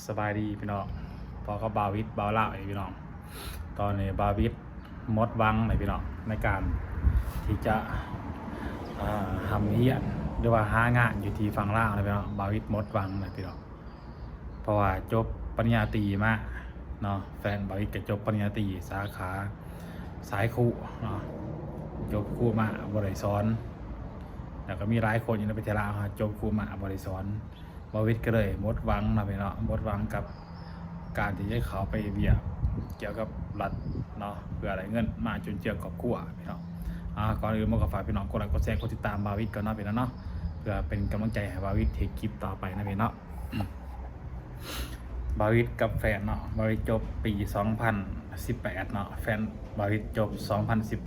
สบายดีพี่น้องพอก็บาวิดบาเล่าไอ้พี่น้องตอนนี้บาวิดมดวังไอ้พี่น้องในการที่จะทำเฮียนหรือว่าหางานอยู่ที่ฝั่งล่างไอ้พี่น้องบาวิดมดวังไอ้พี่น้องเพราะว่าจบปริญญาตรีมาเนาะแฟนบาวิดก็จบปริญญาตรีสาขาสายครูเนาะจบครูมาบริสอนแล้วก็มีหลายคนอยู่ในประเทศลาวจบครูมาบริสอนบาวิดก็เลยมดวังนะพี่น้องมดวังกับการที่จะเขาไปเบียเกี่ยวกับรัฐเนาะเพื่ออะไรเงินมาจนเจือกับกู้พี่น้องก่อนอื่นมาขอฝากพี่น้องกดไลค์กดแชร์กดติดตามบาวิดก่อนเนาะพี่น้องเนาะเพื่อเป็นกำลังใจให้บาวิดเทคคลิปต่อไปนะพี่น้องบาวิดกับแฟนเนาะบาวิดจบปี 2018 เนาะแฟนบาวิดจบ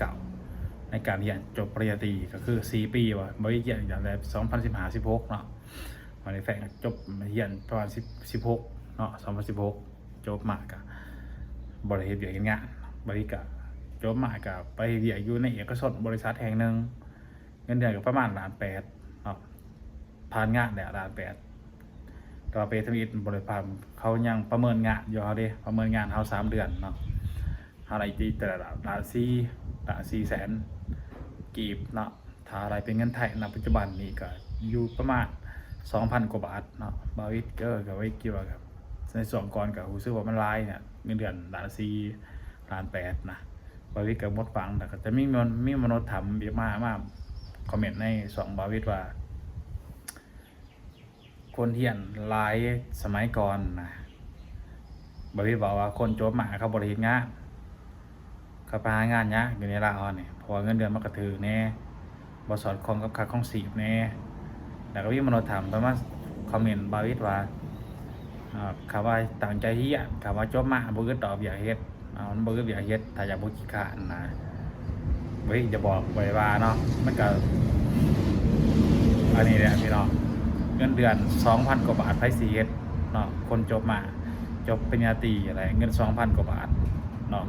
2019 ในการเรียนจบปริญญาตรีก็คือ4 ปีว่ะบาวิดเรียนอย่างไร2015-16 เนาะมาในแฟนจบเรียนประมาณ16 เนาะ2016 จบมากับบริษัทเบียร์งานบริษัทจบมากับไปเบียร์อยู่ในเอกชนบริษัทแห่งหนึ่งเงินเดือนก็ประมาณ1.8 ล้านเนาะผ่านงานแล้ว1.8 ล้านต่อไปทำอิฐบริษัทเขายังประเมินงานอยู่เขาดิประเมินงานเขา3 เดือนเนาะอะไรตีแต่ละ1.4 แสนกีบเนาะถ้าอะไรเป็นเงินไทยณปัจจุบันนี้ก็อยู่ประมาณ 2,000 กว่าบาทเนาะบาวิดก็ไว้เกี่ยวกับในส่วนก่อนกับหูซื้อว่ามันลายเนี่ยเงินเดือน1.4 ล้านนะบาวิดกับมดฟังแต่ก็จะมีมนุษย์ทำเยอะมากคอมเมนต์ใน2บาวิดว่าคนเที่ยนลายสมัยก่อนนะบาวิดบอกว่าคนโจมมาเขาบริหารงานเขาไปหางานเนี้ยอยู่ในลาวเนี่ยเพราะเงินเดือนมันกระถือแน่บริษัทของกับค่าของสีแน่แล้วก็มีมนุษย์ถามประมาณคอมเมนต์บาวิดว่าคำว่าตั้งใจที่คำว่าจบมาบุกตอบอย่าเฮ็ดมันบุกอย่าเฮ็ดถ้าอยากบุกขี้ขาดนะเว้ยจะบอกไว้ว่าเนาะมันก็อันนี้แหละพี่น้องเงินเดือน 2,000 กว่าบาทไผสิเฮ็ดเนาะคนจบมาจบปริญญาตรีอะไรเงิน 2,000 กว่าบาทเนาะ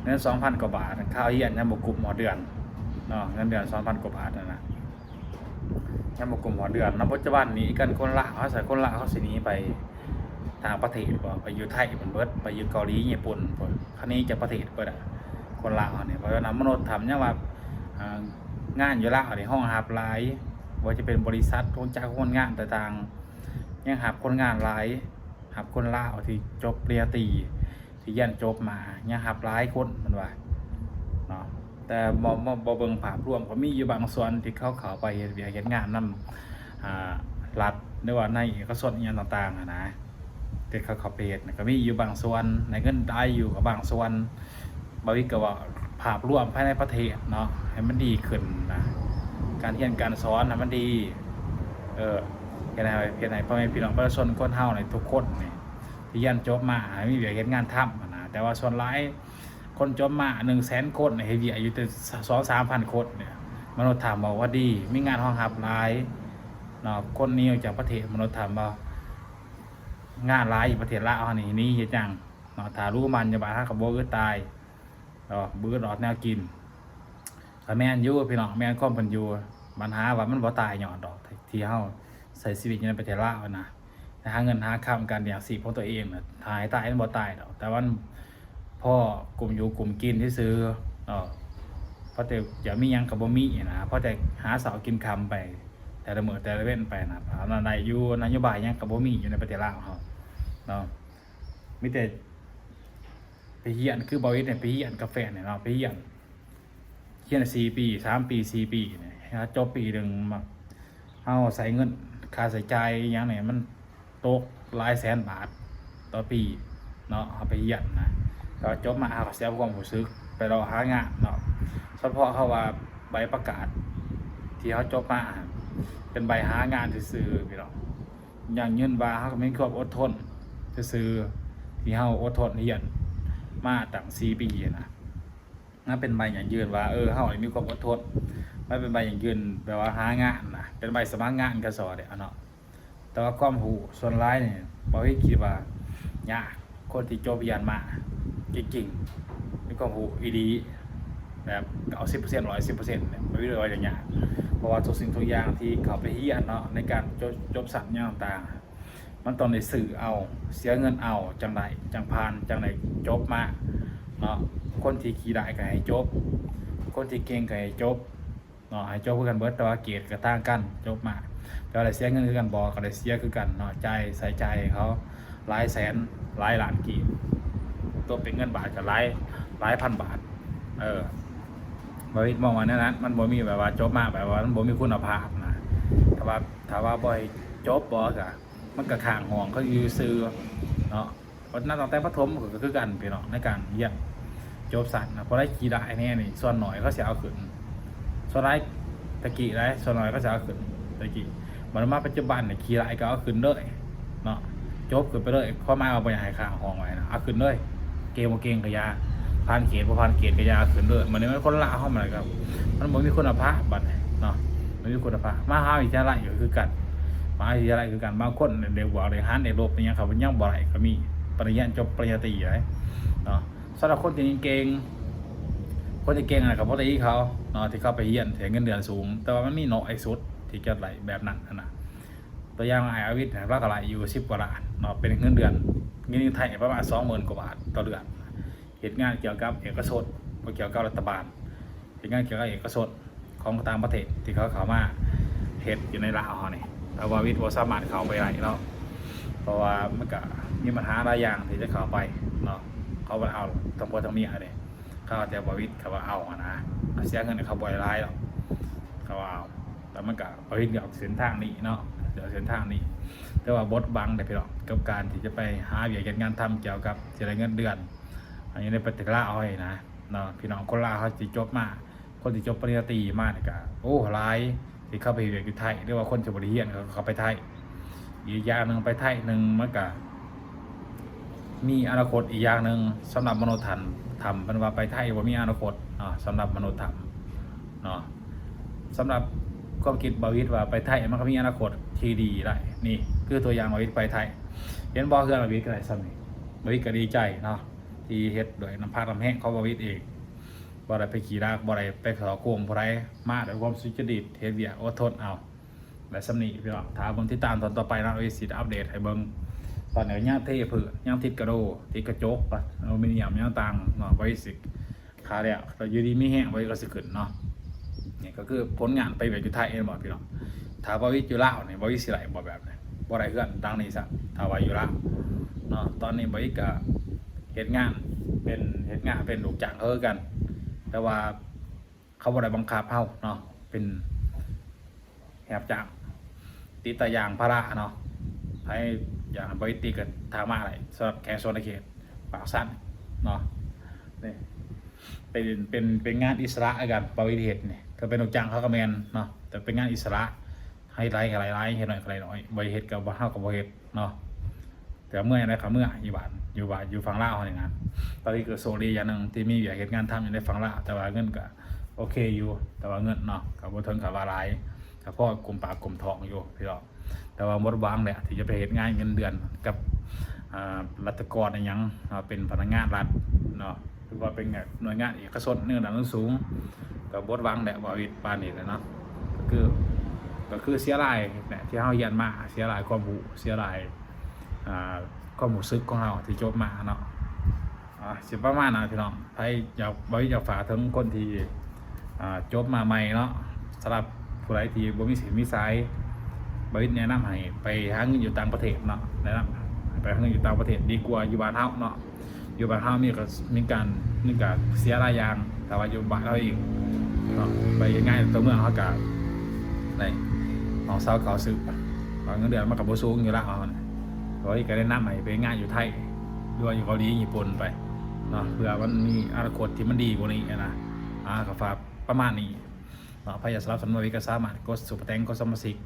เงิน 2,000 กว่าบาทข้าวเฮียนยังบ่กุมหัวเดือนเนาะเงินเดือน 2,000 กว่าบาทนะยังบ่กุมหัวเดือนณปัจจุบันนี้กันคนละเขาใส่คนละเขาสิหนีไปทางประเทศไปอยู่ไทยมันเบิดไปอยู่เกาหลีญี่ปุ่นคันนี้จะประเทศเบิดคนลาวเนี่ยเพราะฉะนั้นมนุษย์ทำเนี่ยว่างานอยู่ลาวในห้องหับหลายว่าจะเป็นบริษัททุนจ้างคนงานต่างๆยังหับคนงานหลายหับคนลาวที่จบปริญญาตรีที่ยันจบมายังหับหลายคนมันว่าเนาะแต่บ่เบิ่งภาพรวมก็มีอยู่บางส่วนที่เขาไปเฮ็ดงานนำรัฐหรือว่าในเอกชนอย่างต่างๆนะแต่เขาไปเฮ็ดก็มีอยู่บางส่วนในเงินได้อยู่กับบางส่วนบริก็ว่าภาพรวมภายในประเทศเนาะให้มันดีขึ้นนะการเรียนการสอนให้มันดีเฮ็ดให้พ่อแม่พี่น้องประชาชนคนเฮาทุกคนนี่ที่เรียนจบมามีเวียกเฮ็ดงานทำนะแต่ว่าส่วนหลายคนจบมา 100,000 คนเฮ็ดเวียกอยู่แต่ 2-3,000 คนเนี่ยมนุษย์ถามบอกว่าดีมีงานรองรับหลายเนาะคนนี้ออกจากประเทศมนุษย์ถามว่างานหลายอยู่ประเทศลาวนี่เฮ็ดจังเนาะถ้ารู้มันอย่าบาดฮักก็บ่อึดตายเนาะบ่อึดอดแนวกินก็แม่นอยู่พี่น้องแม่นความเพิ่นอยู่ปัญหาว่ามันบ่ตายย้อนดอกที่เฮาใช้ชีวิตอยู่ในประเทศลาวนะหาเงินหาค่าการเลี้ยงชีพของตัวเองน่ะหายตายมันบ่ตายดอกแต่ว่าพ่อกลุ่มอยู่กลุ่มกินที่ซื้อเพราะแต่อย่ามีหยังก็บ่มีนะเพราะแต่หาเสากินค่ำไปแต่ละมื้อแต่ละเว้นไปนะอันใดอยู่นโยบายหยังก็บ่มีอยู่ในประเทศลาวเฮาเนาะมีแต่ไปเฮียนคือบริษัทเนี่ยไปเฮียนกาแฟเนี่ยเนาะไปเฮียน4 ปี3 ปี 4 ปีเนี่ยจบปีนึงมาเฮาใส่เงินค่าใช้จ่ายหยังเนี่ยมันตกหลายแสนบาทต่อปีเนาะเอาไปเฮียนนะก็จบมาเฮาก็เสียความรู้สึกไปรอหางานเนาะเฉพาะเขาว่าใบประกาศที่เขาจบมาเป็นใบหางานซื่อๆพี่น้องอย่างยืนว่าเขาก็มีความอดทนซื่อๆที่เขาอดทนเรียนมาตั้ง4 ปีนะนั่นเป็นใบอย่างยืนว่าเขามีความอดทนไม่เป็นใบอย่างยืนแปลว่าหางานนะเป็นใบสมัครงานกระสอบเนาะแต่ว่าความหูส่วนร้ายเนี่ยบอกให้คิดว่ายากคนที่จบเรียนมาจริงๆมีความหูดีแบบเอา10% 110%เนี่ยไม่ได้ว่าอย่างเงี้ยเพราะว่าทุกสิ่งทุกอย่างที่เขาไปเรียนเนาะในการจบศัพท์ต่างๆ มันต้องได้สื่อเอาเสียเงินเอาจังไดจังพานจังไดจบมาเนาะคนที่ขี้ได้ก็ให้จบคนที่เก่งก็ให้จบเนาะให้จบคือกันเบิดแต่ว่าเกรดก็ต่างกันจบมาแต่ว่าได้เสียเงินคือกันบ่ก็ได้เสียคือกันเนาะใจใส่ใจเขาหลายแสนหลายล้านกีบตัวเป็นเงินบาทก็หลายพันบาทบริษัทมองว่านั้นมันบ่มีแบบว่าจบมาแบบว่ามันบ่มีคุณภาพนะถ้าว่าบ่ให้จบบ่ก็มันก็ข้างห้องเขาอยู่ซื้อเนาะเพราะนั้นตั้งแต่ประถมก็คือกันพี่น้องในการเรียนจบสั้นนะเพราะได้ขี้ได้แน่นี่ส่วนหน่อยเขาสิเอาขึ้นส่วนไรตะกี้ได้ส่วนหน่อยก็จะเอาขึ้นตะกี้มันมาปัจจุบันเนี่ยขี้ได้ก็เอาขึ้นเลยเนาะจบขึ้นไปเลยข้อมาเอาไปให้ข้างห้องไว้นะเอาขึ้นเลยเกมเก่งกระยาผ่านเขตผ่านเขตกระยาขึ้นเลยมันนี่มันคนละเข้ามาเลยครับมันบ่มีคุณภาพบัดเนาะไม่มีคุณภาพมาหาวิทยาลัยอยู่คือกันมาวิทยาลัยคือกันบางคนเด็กบอกเลยฮันเด็กลบเนี่ยเขาเป็นยังบ่ไรก็มีปริญญาจบปริญญาตรีเลยเนาะสำหรับคนที่เก่งคนที่เก่งอะไรกับพวกที่เขาเนาะที่เขาไปเรียนเสียเงินเดือนสูงแต่ว่ามันมีน้อยสุดที่จะไหลแบบนั้นนะตัวอย่างไออาวิทย์ว่าก็ไหลอยู่10 กว่าล้านเนาะเป็นเงินเดือนเงินไทยประมาณ20,000 กว่าบาทต่อเดือนเหตุงานเกี่ยวกับเอกชนเกี่ยวกับรัฐบาลเหตุงานเกี่ยวกับเอกชนของต่างประเทศที่เขามาเหตุอยู่ในลาวเนี่ยแต่ว่าวิทย์ว่าสามารถเข้าไปไหลเนาะเพราะว่ามันก็มีปัญหาหลายอย่างที่จะเข้าไปเนาะเขาไปเอาทั้งพ่อทั้งเมียเลยเขาแต่บวิทย์เขาว่าเอานะเสียเงินเขาบ่อยร้ายหรอกเขาว่าเอาแต่มันก็บวิทย์เกี่ยวกับเส้นทางนี้เนาะเดี๋ยวเส้นทางนี้แต่ว่าบดบังได้ไปหรอกกับการที่จะไปหาเวียกงานทำเกี่ยวกับเสียเงินเดือนอันนี้ในประเทศลาวอ้อยนะเนาะพี่น้องคนลาวเขาจะจบมาคนที่จบปริญญาตรีมาเนี่ยก็โอ้หลายที่เข้าไปเรียนอยู่ไทยเรียกว่าคนจะบริเฮียนเขาไปไทยอีกอย่างหนึ่งไปไทยหนึ่งมันก็มีอนาคตอีกอย่างหนึ่งสำหรับมนุษย์ทำเป็นว่าไปไทยว่ามีอนาคตสำหรับมนุษย์ทำเนาะสำหรับความคิดบาวิทว่าไปไทยมันก็มีอนาคตที่ดีได้นี่คือตัวอย่างบาวิทไปไทยเห็นบอเพื่อนบาวิทก็ได้ซ้ำนี่บาวิทก็ดีใจเนาะที่เฮ็ดโดยน้ำพักน้ำแห้งเขาบาวิทเองบ่ได้ไปขี่รากบ่ได้ไปขอโกงบ่ได้มาด้วยความสุจริตเฮ็ดเวียกอดทนเอาและซ้ำนี่พี่น้องถ้าเบิ่งติดตามตอนต่อไปนะเอาสิอัปเดตให้เบิ่งตอนนี้ย่างเทเผือย่างทิศกระโดทิศกระจกปะอลูมิเนียมย่างต่างเนาะไว้สิขาแล้วแต่อยู่ดีไม่แห้งไว้ก็สิขึ้นเนาะนี่ก็คือผลงานไปแบบอยู่ไทยเองบอกพี่น้องถ้าบวิทอยู่ลาวเนี่ยบวิทสิไหลบอกแบบนี้บ่ได้เพื่อนดังนี้ซะถ้าว่าอยู่ลาวเนาะตอนนี้บวิทก็เฮ็ดงานเป็นลูกจ้างเขากันแต่ว่าเขาบ่ได้บังคับเฮาเนาะเป็นแหบจ้างติดตะยางพาระเนาะให้อย่างบริตีกับทางมาอะไรสำหรับแขกโซนเขตปากสั้นเนาะนี่เป็นงานอิสระกันบริเทศเนี่ยก็เป็นลูกจ้างเขาก็แมนเนาะแต่เป็นงานอิสระให้ไล่เห็นหน่อยอะไรหน่อยบริเทศกับบริเทศกับบริเทศเนาะแต่เมื่อไรครับเมื่ออยู่ฝั่งลาวเนี่ยนะตอนนี้เกิดโซลีอย่างหนึ่งที่มีอยากเห็นงานทำอยู่ในฝั่งลาวแต่ว่าเงินก็โอเคอยู่แต่ว่าเงินเนาะกับบริเทศกับวาไลกับพ่อกลุ่มปากกลุ่มทองอยู่พี่น้องแต่ว่ามดวางเนี่ยที่จะไปเห็นงานเงินเดือนกับรัฐกรอย่างเป็นพนักงานรัฐเนาะหรือว่าเป็นหน่วยงานเอกชนเนื้อหนังสูงกับบดวางเนี่ยบริษัทปานนี่เลยเนาะก็คือเสียรายเนี่ยที่เขาเรียนมาเสียรายความรู้เสียรายความรู้สึกของเราที่จบมาเนาะสิประมาณนะพี่น้องใครอยากฝากถึงคนที่จบมาใหม่เนาะสำหรับผู้ใดที่บ่มีสิทธิ์มีสายบริษัทแนะนำให้ไปหาเงินอยู่ต่างประเทศเนาะแนะนำไปหาเงินอยู่ต่างประเทศดีกว่าอยู่บ้านเฮาเนาะอยู่บ้านเฮามีการเสียรายอย่างแต่ว่าอยู่บ้านเราเองเนาะไปง่ายตัวเมืองเขากับในของเซาเก่าซึกเงินเดือนมันกับโบสูงอยู่แล้วเพราะที่ก็ได้นำให้ไปง่ายอยู่ไทยด้วยอยู่เกาหลีญี่ปุ่นไปเนาะเพื่อมันมีอนาคตที่มันดีกว่านี้นะก็ฝากประมาณนี้เนาะพยายามสนับสนุนวิกาสามารถกดสุปแตงกดสมัคร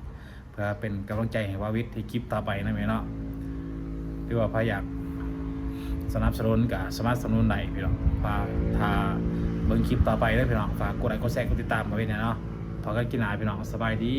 เพื่อเป็นกำลังใจให้วาวิทที่คลิปต่อไปนะแม่เนาะที่ว่าพยายามสนับสนุนกับสมัครสนุนไหนพี่น้องถ้าเบิ่งคลิปต่อไปได้พี่น้องฝากกดไลค์กดแชร์กดติดตามมาไว้เนาะพอกันกินอาหารพี่น้องสบายดี